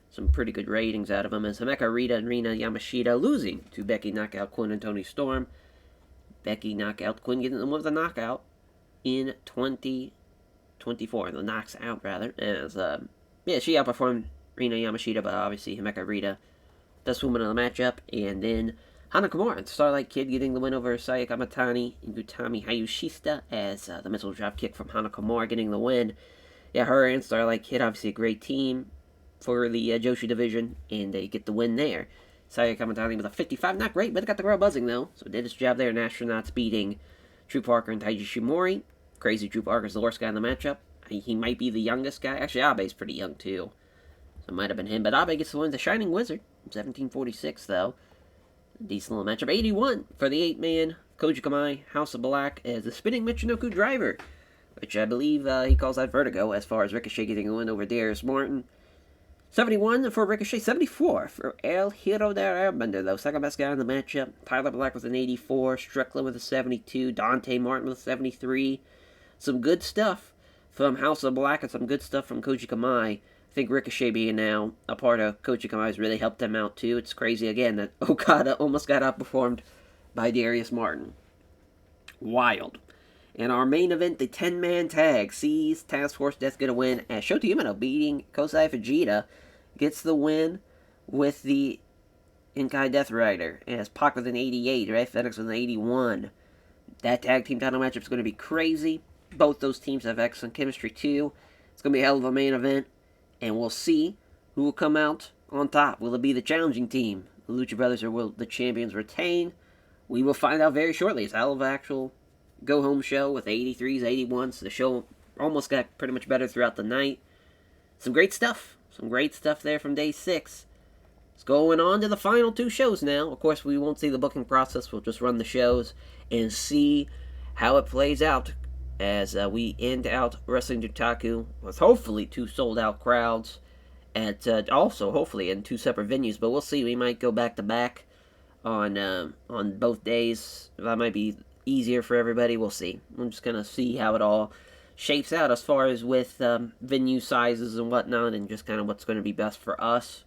some pretty good ratings out of him. As Himeka Rita and Rina Yamashita losing to Becky Knockout Quinn and Toni Storm. Becky Knockout Quinn getting them with a knockout in 2024. The knocks out, rather. As, she outperformed Rina Yamashita, but obviously Himeka Rita, best woman of the matchup. And then Hana Kimura and Starlight Kid getting the win over Saya Kamatani and Utami Hayashishita, as the missile drop kick from Hana Kimura getting the win. Yeah, her and Starlight Kid, obviously a great team for the Joshi division, and they get the win there. Saya Kamatani with a 55, not great, but got the crowd buzzing though, so did his job there. And Astronauts beating True Parker and Taiji Shimori. Crazy True Parker's the worst guy in the matchup. He might be the youngest guy. Actually, Abe's pretty young too, so it might have been him. But Abe gets the win. The Shining Wizard, 1746 though. Decent little matchup. 81 for the 8-man Koji Kamai, House of Black, as the Spinning Michinoku Driver, which I believe he calls that Vertigo, as far as Ricochet getting a win over Darius Martin. 71 for Ricochet, 74 for El Hero de Airbender, though. Second best guy in the matchup. Tyler Black with an 84, Strickland with a 72, Dante Martin with a 73. Some good stuff from House of Black and some good stuff from Koji Kamai. I think Ricochet being now a part of Koji Kamai has really helped them out too. It's crazy again that Okada almost got outperformed by Darius Martin. Wild. In our main event, the 10-man tag sees Task Force Death get a win as Shota Umino beating Kosai Fujita gets the win with the Inkai Death Rider as Pac with an 88, Ray Fenix with an 81. That tag team title matchup is going to be crazy. Both those teams have excellent chemistry too. It's going to be a hell of a main event, and we'll see who will come out on top. Will it be the challenging team, the Lucha Brothers, or will the champions retain? We will find out very shortly. It's a hell of an actual go-home show with 83s, 81s. The show almost got pretty much better throughout the night. Some great stuff. Some great stuff there from day 6. It's going on to the final 2 shows now. Of course, we won't see the booking process. We'll just run the shows and see how it plays out as we end out Wrestling Dontaku with hopefully 2 sold-out crowds. At also, hopefully, in 2 separate venues. But we'll see. We might go back-to-back on both days. That might be easier for everybody. We'll see. I'm just going to see how it all shapes out as far as with venue sizes and whatnot, and just kind of what's going to be best for us.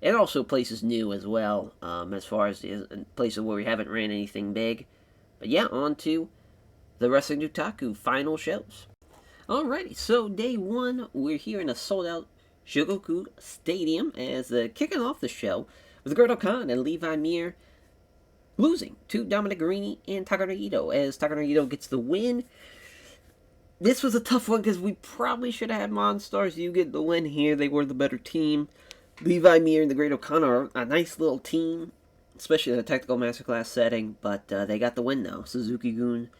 And also places new as well, as far as places where we haven't ran anything big. But yeah, on to the Wrestling Dontaku final shows. Alrighty, so day 1, we're here in a sold-out Shogoku Stadium as kicking off the show with Great Khan and Levi Mir losing to Dominic Garrini and Takara Ito as Takara Ito gets the win. This was a tough one because we probably should have had Monstars. You get the win here. They were the better team. Levi Mir and the Great O'Connor are a nice little team, especially in a technical masterclass setting, but they got the win though. Suzuki-gun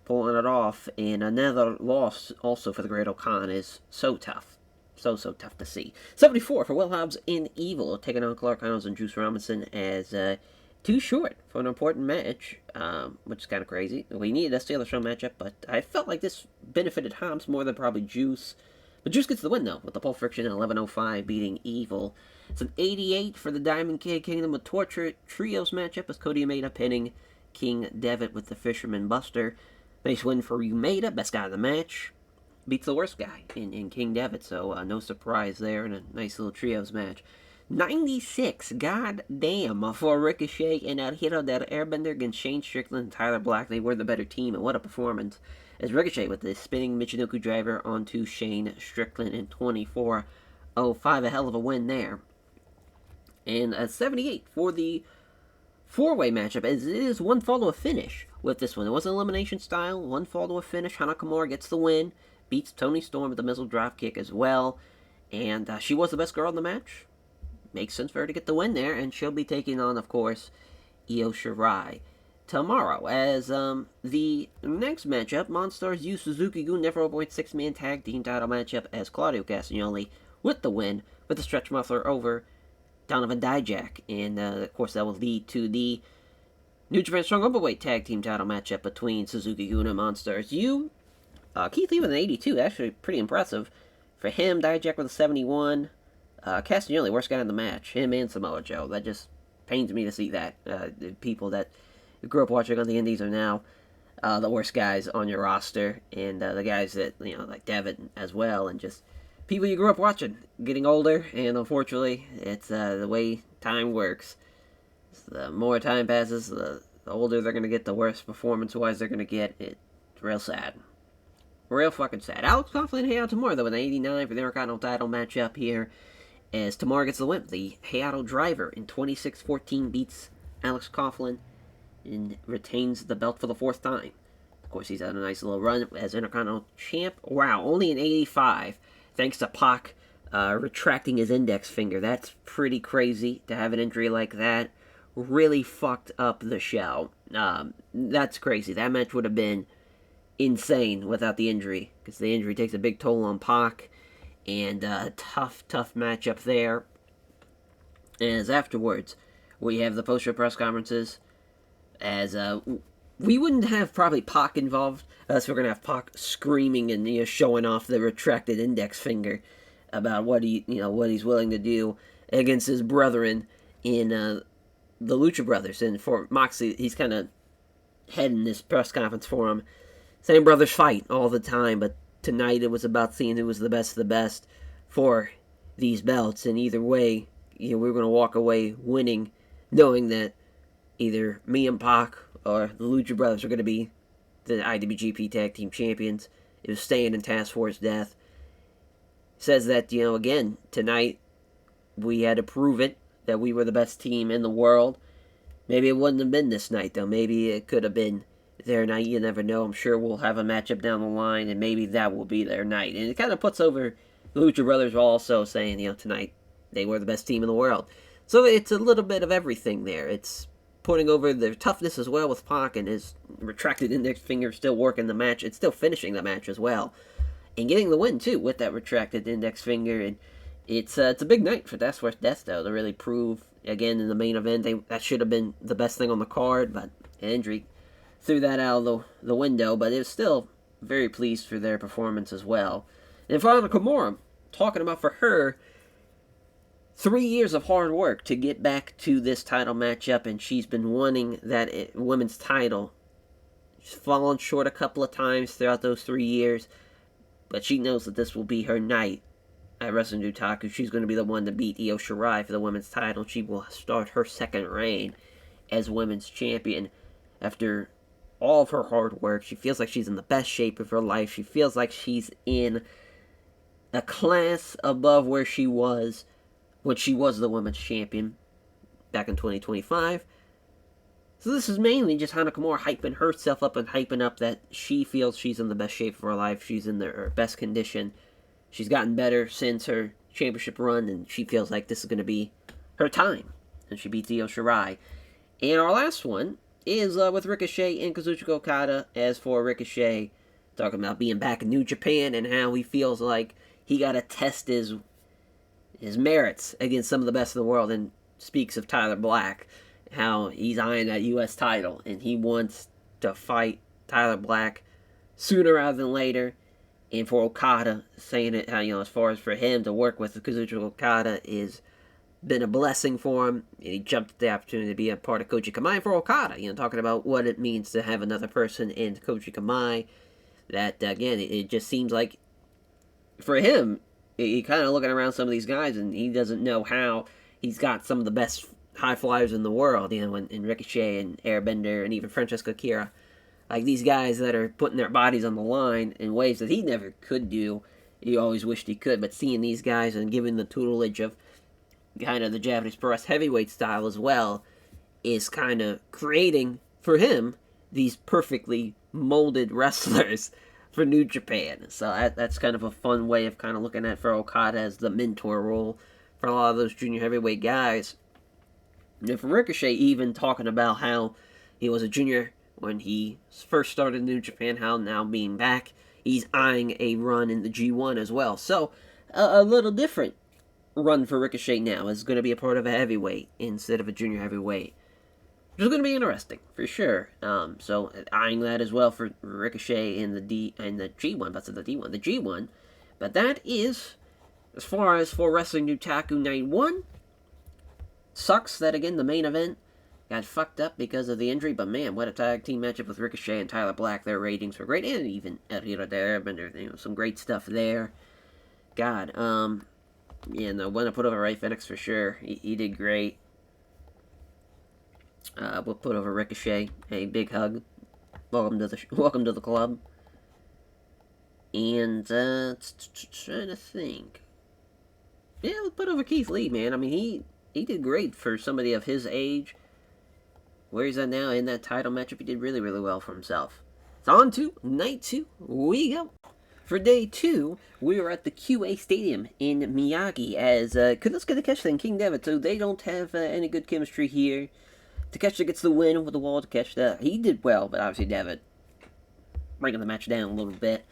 pulling it off, and another loss also for the Great O'Connor is so tough. So tough to see. 74 for Will Hobbs and Evil, taking on Clark Connors and Juice Robinson as too short for an important match, which is kind of crazy. We needed a Steelers Show matchup, but I felt like this benefited Hobbs more than probably Juice. But Juice gets the win, though, with the Pulp Friction at 11:05 beating Evil. It's an 88 for the Diamond Kid Kingdom with Torture Trios matchup as Cody Umeda pinning King Devitt with the Fisherman Buster. Nice win for Umeda, best guy in the match. Beats the worst guy in King Devitt, so no surprise there, and a nice little Trios match. 96, goddamn, for Ricochet and El Hero del Airbender against Shane Strickland and Tyler Black. They were the better team, and what a performance. As Ricochet with the spinning Michinoku driver onto Shane Strickland in 24:05, a hell of a win there. And 78 for the 4-way matchup, as it is one fall to a finish with this one. It was an elimination style, one fall to a finish. Hana Kimura gets the win, beats Toni Storm with the missile dropkick as well, and she was the best girl in the match. Makes sense for her to get the win there, and she'll be taking on, of course, Io Shirai tomorrow. As the next matchup, Monstars Yu Suzuki-gun Never Openweight 6-man tag team title matchup as Claudio Castagnoli with the win with the stretch muffler over Donovan Dijak. And, of course, that will lead to the New Japan Strong Openweight tag team title matchup between Suzuki-gun and Monstars Yu. Keith Lee with an 82, actually pretty impressive. For him, Dijak with a 71. Castagnoli, worst guy in the match. Him and Samoa Joe. That just pains me to see that. The people that grew up watching on the Indies are now the worst guys on your roster. And the guys that, like Devitt as well. And just people you grew up watching. Getting older. And unfortunately, it's the way time works. The more time passes, the older they're going to get, the worse performance-wise they're going to get. It's real sad. Real fucking sad. Alex Coughlin and Hayato Tamura, though, with an 89 for the Intercontinental title matchup here. As Tamura gets the win. The Hayato driver in 26-14 beats Alex Coughlin and retains the belt for the 4th time. Of course, he's had a nice little run as Intercontinental champ. Wow, only an 85. Thanks to Pac retracting his index finger. That's pretty crazy to have an injury like that. Really fucked up the show. That's crazy. That match would have been insane without the injury, because the injury takes a big toll on Pac, and a tough matchup there. As afterwards, we have the post-show press conferences, as we wouldn't have probably Pac involved, so we're going to have Pac screaming and showing off the retracted index finger. about what what he's willing to do against his brethren in the Lucha Brothers. And for Moxley, he's kind of heading this press conference for him, saying brothers fight all the time, but tonight it was about seeing who was the best of the best for these belts. And either way, we're going to walk away winning, knowing that either me and Pac or the Lucha Brothers are going to be the IWGP Tag Team Champions. It was staying in Task Force Death. Says that, again, tonight we had to prove it, that we were the best team in the world. Maybe it wouldn't have been this night, though. Maybe it could have been their night. You never know. I'm sure we'll have a matchup down the line, and maybe that will be their night. And it kind of puts over the Lucha Brothers also saying, tonight they were the best team in the world. So it's a little bit of everything there. It's putting over their toughness as well with Pac and his retracted index finger still working the match. It's still finishing the match as well. And getting the win, too, with that retracted index finger. And it's a big night for Task Force Death, though, to really prove, again, in the main event. That should have been the best thing on the card, but injury threw that out of the window. But it was still very pleased for their performance as well. And for Anna Kimura, talking about for her, 3 years of hard work to get back to this title matchup, and she's been wanting that women's title. She's fallen short a couple of times throughout those 3 years, but she knows that this will be her night at Wrestling Dontaku. She's going to be the one to beat Io Shirai for the women's title. She will start her second reign as women's champion after all of her hard work. She feels like she's in the best shape of her life. She feels like she's in a class above where she was when she was the women's champion back in 2025. So this is mainly just Hana Kimura hyping herself up and hyping up that she feels she's in the best shape of her life. She's in her best condition. She's gotten better since her championship run, and she feels like this is going to be her time. And she beats Io Shirai. And our last one is with Ricochet and Kazuchika Okada. As for Ricochet, talking about being back in New Japan and how he feels like he got to test his merits against some of the best in the world, and speaks of Tyler Black, how he's eyeing that U.S. title, and he wants to fight Tyler Black sooner rather than later. And for Okada, saying it, how, as far as for him to work with Kazuchika Okada is been a blessing for him, and he jumped at the opportunity to be a part of Koji Kamai for Okada, talking about what it means to have another person in Koji Kamai, that, again, it just seems like, for him, he kind of looking around some of these guys, and he doesn't know how he's got some of the best high flyers in the world, in Ricochet and Airbender and even Francesco Akira. Like these guys that are putting their bodies on the line in ways that he never could do. He always wished he could, but seeing these guys and giving the tutelage of kind of the Japanese Pro Wrestling heavyweight style as well is kind of creating, for him, these perfectly molded wrestlers for New Japan. So that's kind of a fun way of kind of looking at for Okada as the mentor role for a lot of those junior heavyweight guys. And for Ricochet, even talking about how he was a junior when he first started New Japan, how now being back, he's eyeing a run in the G1 as well. So, a little different run for Ricochet now. Is going to be a part of a heavyweight instead of a junior heavyweight. Which is going to be interesting, for sure. So, eyeing that as well for Ricochet in the G1, that's the D1, the G1. But that is, as far as for Wrestling Dontaku Night 1, sucks that, again, the main event got fucked up because of the injury, but man, what a tag team matchup with Ricochet and Tyler Black. Their ratings were great, and even El Hero de Airbender, some great stuff there. God, when I put over Ray Fenix for sure. He did great. We'll put over Ricochet. A big hug. Welcome to the club. And trying to think. Yeah, we'll put over Keith Lee, man. I mean, he did great for somebody of his age. Where he's at now in that title matchup, he did really, really well for himself. So on to night 2, we go. For day 2, we were at the QA Stadium in Miyagi as Takeshita and King Devitt, so they don't have any good chemistry here. Takeshita gets the win with the wall. Takeshita, he did well, but obviously Devitt bringing the match down a little bit.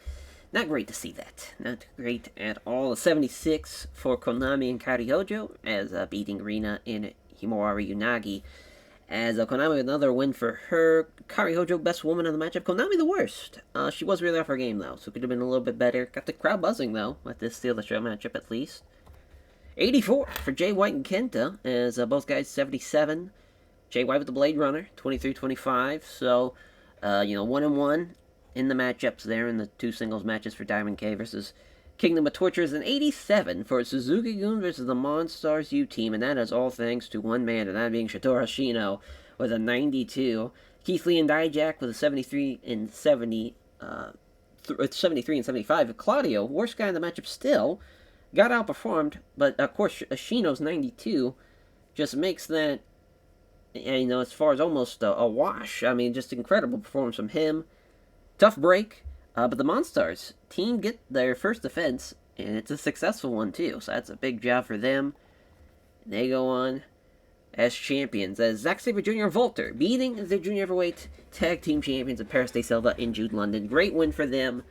Not great to see that. Not great at all. A 76 for Konami and Kari Hojo as beating Rina and Himawari Unagi. As Konami, another win for her. Kari Hojo, best woman in the matchup. Konami, the worst. She was really off her game, though, so could have been a little bit better. Got the crowd buzzing, though, with this Steal the Show matchup, at least. 84 for Jay White and Kenta, as both guys 77. Jay White with the Blade Runner, 23-25. So, 1-1 in the matchups there in the two singles matches for Diamond K versus Kingdom of Tortures. And 87 for Suzuki-gun versus the Monstars U team, and that is all thanks to one man, and that being Shitoro Ashino with a 92. Keith Lee and Dijak with a 73 and 75. Claudio, worst guy in the matchup still, got outperformed, but of course Ashino's 92 just makes that, as far as almost a wash. I mean, just incredible performance from him. Tough break, but the Monstars team get their first defense, and it's a successful one too, so that's a big job for them. They go on as champions, as Zack Sabre Jr. and Volter beating the junior heavyweight tag team champions of Paris de Silva and Jude London. Great win for them,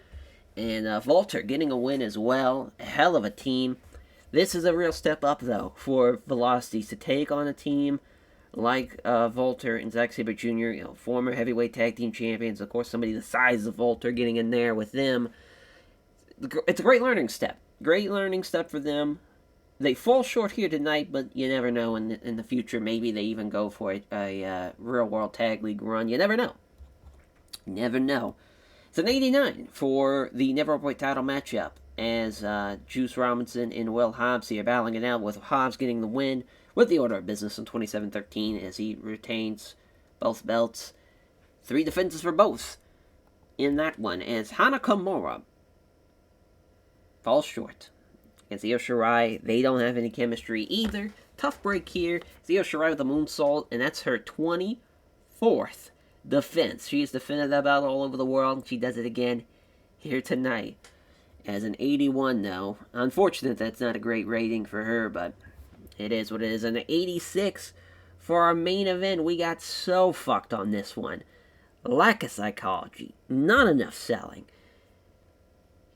and Volter getting a win as well. A hell of a team. This is a real step up, though, for Velocities to take on a team like Volter and Zack Sabre Jr., former heavyweight tag team champions. Of course, somebody the size of Volter getting in there with them. It's a great learning step. Great learning step for them. They fall short here tonight, but you never know in the future. Maybe they even go for a real-world tag league run. You never know. Never know. It's an 89 for the Never Openweight title matchup, as Juice Robinson and Will Hobbs here battling it out, with Hobbs getting the win with the order of business on 27-13 as he retains both belts. 3 defenses for both in that one, as Hana Kimura falls short against Io Shirai. They don't have any chemistry either. Tough break here. It's Io Shirai with the moonsault, and that's her 24th defense. She has defended that belt all over the world. She does it again here tonight as an 81 now. Unfortunate that's not a great rating for her, but it is what it is. And an 86 for our main event. We got so fucked on this one. Lack of psychology. Not enough selling.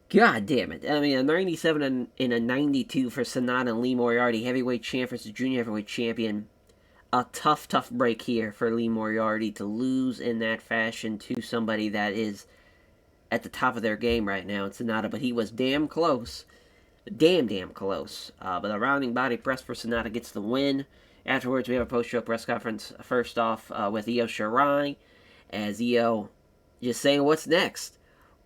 God damn it. I mean, a 97 and a 92 for Sonata and Lee Moriarty. Heavyweight champ versus junior heavyweight champion. A tough break here for Lee Moriarty to lose in that fashion to somebody that is at the top of their game right now in Sonata. But he was damn close. Damn close. But a rounding body press for Sonata gets the win. Afterwards, we have a post-show press conference, first off, with Io Shirai, as Io just saying, what's next?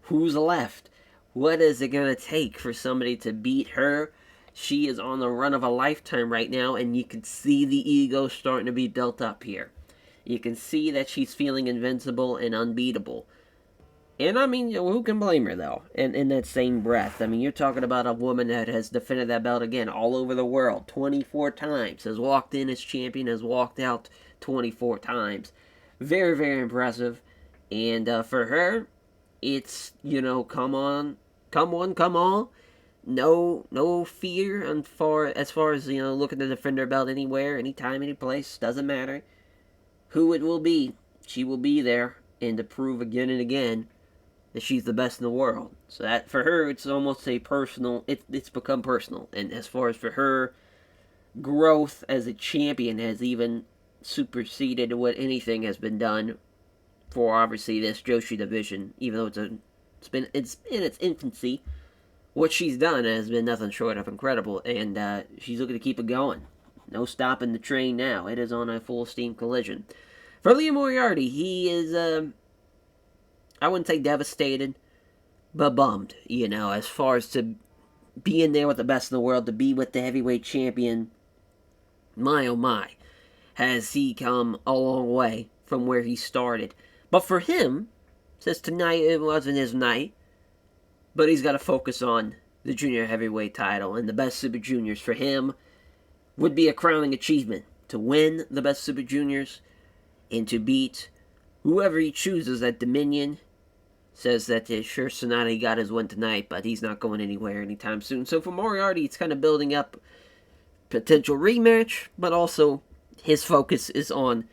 Who's left? What is it going to take for somebody to beat her? She is on the run of a lifetime right now, and you can see the ego starting to be built up here. You can see that she's feeling invincible and unbeatable. And I mean, who can blame her, though, in that same breath? I mean, you're talking about a woman that has defended that belt again all over the world 24 times, has walked in as champion, has walked out 24 times. Very, very impressive. And for her, it's, come on. No fear as far as, looking to defend her belt anywhere, anytime, any place, doesn't matter who it will be. She will be there, and to prove again and again that she's the best in the world. So that, for her, it's almost a personal, it's become personal. And as far as for her growth as a champion has even superseded what anything has been done for, obviously, this Joshi division, even though it's in its infancy. What she's done has been nothing short of incredible, and she's looking to keep it going. No stopping the train now. It is on a full steam collision. For Lee Moriarty, he is, I wouldn't say devastated, but bummed, as far as to be in there with the best in the world, to be with the heavyweight champion. My oh my, has he come a long way from where he started. But for him, says tonight it wasn't his night, but he's got to focus on the junior heavyweight title, and the best Super Juniors for him would be a crowning achievement to win the best Super Juniors and to beat whoever he chooses at Dominion. Says that sure, Sonata got his win tonight, but he's not going anywhere anytime soon. So for Moriarty, it's kind of building up potential rematch, but also his focus is on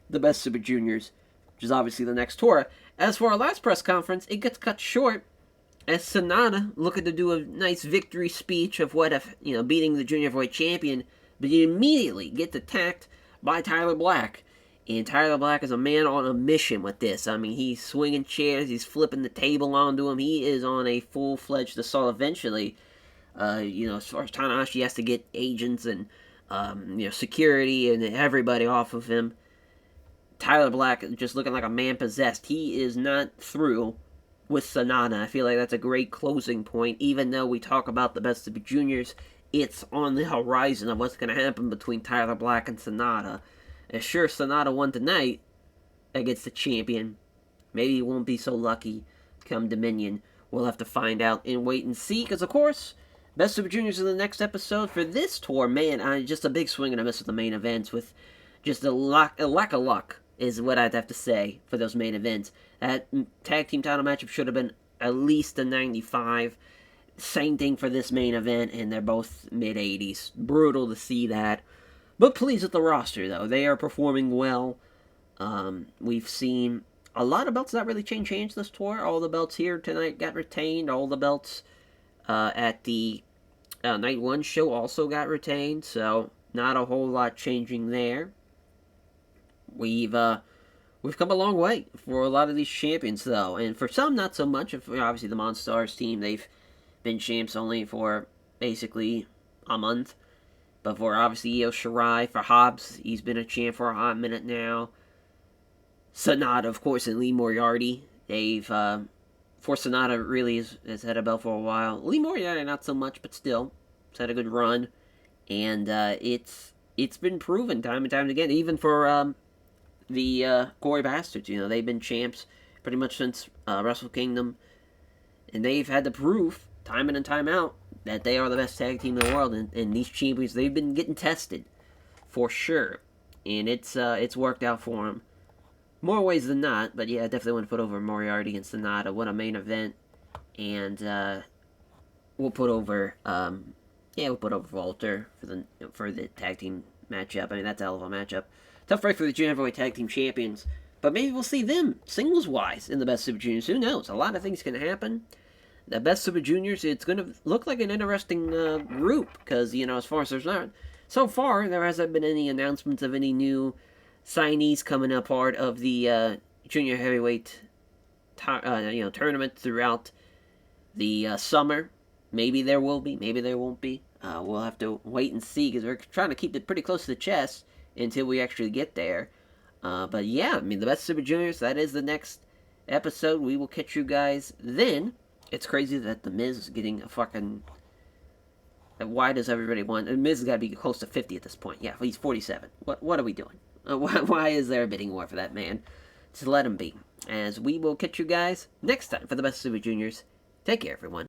the best Super Juniors, which is obviously the next tour. As for our last press conference, it gets cut short as Sonata looking to do a nice victory speech of what if, beating the junior heavyweight champion, but he immediately gets attacked by Tyler Black And Tyler Black is a man on a mission with this. I mean, he's swinging chairs, he's flipping the table onto him. He is on a full-fledged assault eventually. As far as Tanahashi has to get agents and, security and everybody off of him. Tyler Black just looking like a man possessed. He is not through with Sonata. I feel like that's a great closing point. Even though we talk about the best of the juniors, it's on the horizon of what's going to happen between Tyler Black and Sonata. And sure, Sonata won tonight against the champion. Maybe he won't be so lucky come Dominion. We'll have to find out and wait and see. Because, of course, Best Super Juniors in the next episode. For this tour, man, just a big swing and a miss with the main events. With just a lack of luck is what I'd have to say for those main events. That tag team title matchup should have been at least a 95. Same thing for this main event, and they're both mid-80s. Brutal to see that. But pleased with the roster, though. They are performing well. We've seen a lot of belts not really change hands this tour. All the belts here tonight got retained. All the belts at the Night 1 show also got retained. So, not a whole lot changing there. We've come a long way for a lot of these champions, though. And for some, not so much. Obviously, the Monstars team, they've been champs only for basically a month. But for, obviously, Io Shirai, for Hobbs, he's been a champ for a hot minute now. Sonata, of course, and Lee Moriarty. For Sonata, really has had a belt for a while. Lee Moriarty, not so much, but still, it's had a good run. And it's been proven time and time again, even for the Gory Bastards. They've been champs pretty much since Wrestle Kingdom. And they've had the proof, time in and time out, that they are the best tag team in the world, and these champions, they've been getting tested, for sure, and it's worked out for them, more ways than not, but yeah, I definitely want to put over Moriarty against Sonata. What a main event, and we'll put over Walter for the tag team matchup. I mean, that's a hell of a matchup. Tough fight for the Junior Heavyweight Tag Team Champions, but maybe we'll see them, singles-wise, in the Best Super Juniors. Who knows? A lot of things can happen. The Best Super Juniors, it's going to look like an interesting group, because, as far as so far, there hasn't been any announcements of any new signees coming up part of the Junior Heavyweight tournament throughout the summer. Maybe there will be, maybe there won't be. We'll have to wait and see, because we're trying to keep it pretty close to the chest until we actually get there. But yeah, I mean, the Best Super Juniors, that is the next episode. We will catch you guys then. It's crazy that The Miz is getting a fucking... Why does everybody want... The Miz has got to be close to 50 at this point. Yeah, he's 47. What are we doing? Why is there a bidding war for that man? Just let him be. As we will catch you guys next time for the Best Super Juniors. Take care, everyone.